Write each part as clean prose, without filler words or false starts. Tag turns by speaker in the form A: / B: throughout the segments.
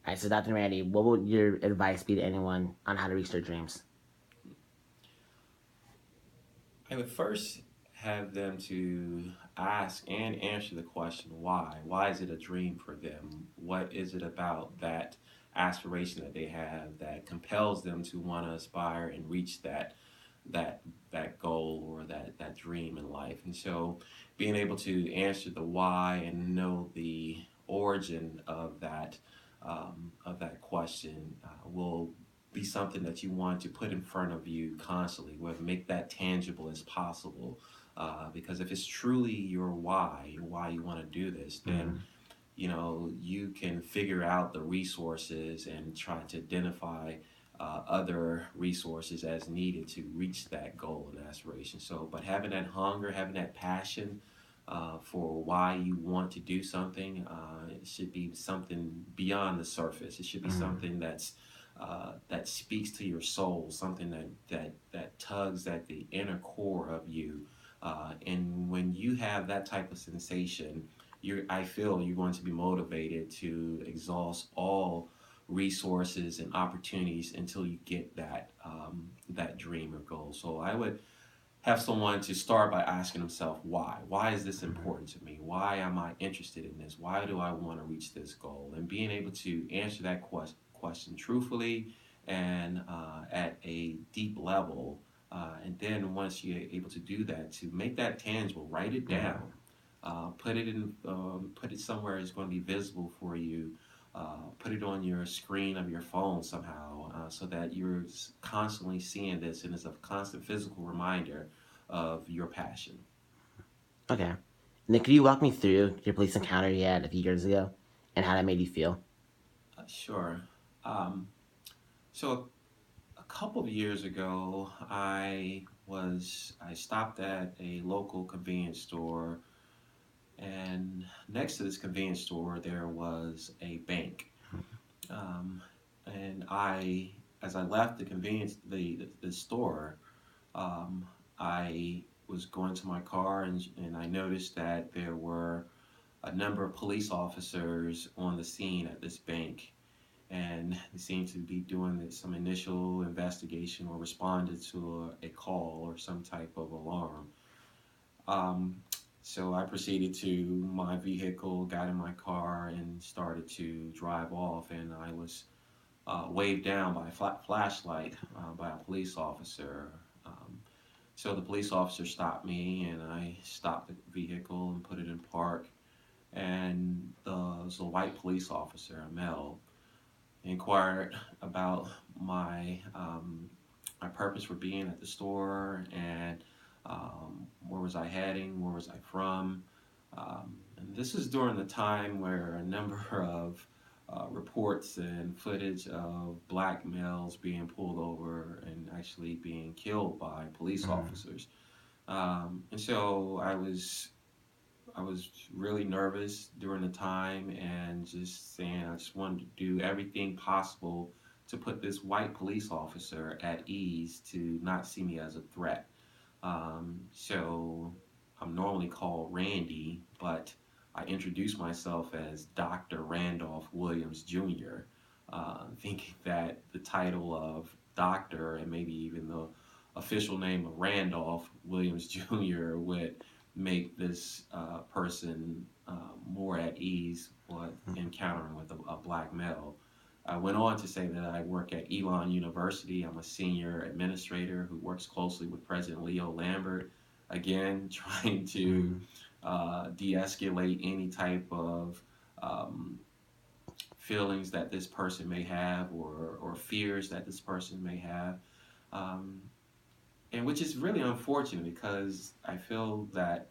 A: All right, so Dr. Randy, what would your advice be to anyone on how to reach their dreams?
B: I would first have them to ask and answer the question why. Why is it a dream for them? What is it about that aspiration that they have that compels them to want to aspire and reach that that goal or that dream in life? And so being able to answer the why and know the origin of that question will be something that you want to put in front of you constantly, where make that tangible as possible. Because if it's truly your why you want to do this, then
A: Mm-hmm.
B: you can figure out the resources and try to identify other resources as needed to reach that goal and aspiration. So, but having that hunger, having that passion for why you want to do something, it should be something beyond the surface. It should be
A: Mm-hmm.
B: something that speaks to your soul, something that tugs at the inner core of you. And when you have that type of sensation, I feel you're going to be motivated to exhaust all resources and opportunities until you get that dream or goal. So I would have someone to start by asking themselves why. Why is this important to me? Why am I interested in this? Why do I want to reach this goal? And being able to answer that question truthfully and at a deep level. And then once you're able to do that, to make that tangible, write it
A: Mm-hmm.
B: down, put it somewhere it's going to be visible for you. Put it on your screen of your phone somehow, so that you're constantly seeing this, and it's a constant physical reminder of your passion.
A: Okay. Nick, could you walk me through your police encounter you had a few years ago and how that made you feel?
B: Sure. Um, so a couple of years ago, I stopped at a local convenience store, and next to this convenience store there was a bank. Um, and as I left the store, um, I was going to my car, and I noticed that there were a number of police officers on the scene at this bank, and they seemed to be doing some initial investigation or responded to a call or some type of alarm. Um, so I proceeded to my vehicle, got in my car, and started to drive off. And I was waved down by a flashlight by a police officer. Um, so the police officer stopped me, and I stopped the vehicle and put it in park. And it was a white police officer, a male, inquired about my purpose for being at the store, and where was I heading, where was I from. And this is during the time where a number of reports and footage of black males being pulled over and actually being killed by police
A: Mm-hmm.
B: officers. And so I was really nervous during the time, and just saying I just wanted to do everything possible to put this white police officer at ease to not see me as a threat. So I'm normally called Randy, but I introduce myself as Dr. Randolph Williams Jr., thinking that the title of doctor and maybe even the official name of Randolph Williams Jr. would make this person more at ease with encountering with a black male. I went on to say that I work at Elon University. I'm a senior administrator who works closely with President Leo Lambert, again, trying to
A: Mm-hmm.
B: de escalate any type of um, feelings that this person may have, or fears that this person may have. Um, and which is really unfortunate, because I feel that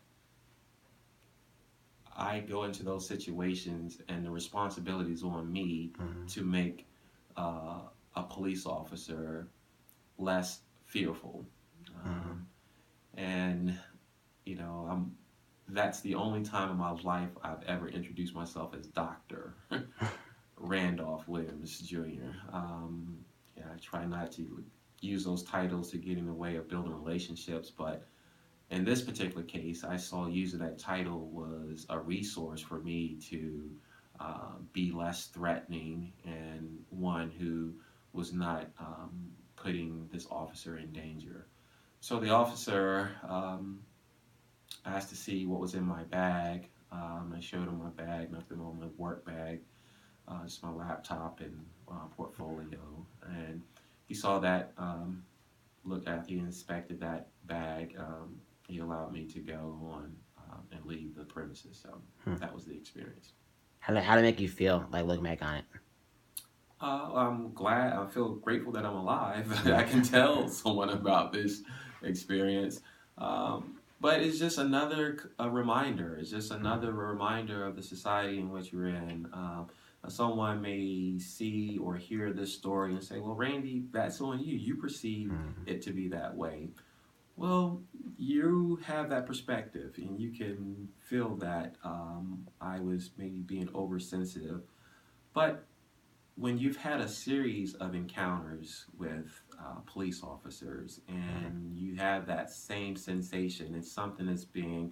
B: I go into those situations and the responsibility is on me
A: Mm-hmm.
B: to make uh, a police officer less fearful.
A: Mm-hmm.
B: Um, and I'm that's the only time in my life I've ever introduced myself as Doctor Randolph Williams Jr. Yeah, I try not to use those titles to get in the way of building relationships, but in this particular case, I saw using that title was a resource for me to be less threatening, and one who was not putting this officer in danger. So the officer asked to see what was in my bag. I showed him my bag, nothing on my work bag, just my laptop and portfolio. And he saw that, looked at, he inspected that bag. He allowed me to go on and leave the premises. So
A: Hmm.
B: that was the experience.
A: How did it make you feel, like looking back on it?
B: I'm glad. I feel grateful that I'm alive. I
A: Yeah.
B: can tell someone about this experience. But it's just another a reminder. It's just another reminder of the society in which we're in. Someone may see or hear this story and say, "Well, Randy, that's on you. You perceived
A: Hmm.
B: it to be that way." Well, you have that perspective, and you can feel that I was maybe being oversensitive, but when you've had a series of encounters with police officers
A: Hmm.
B: and you have that same sensation, it's something that's being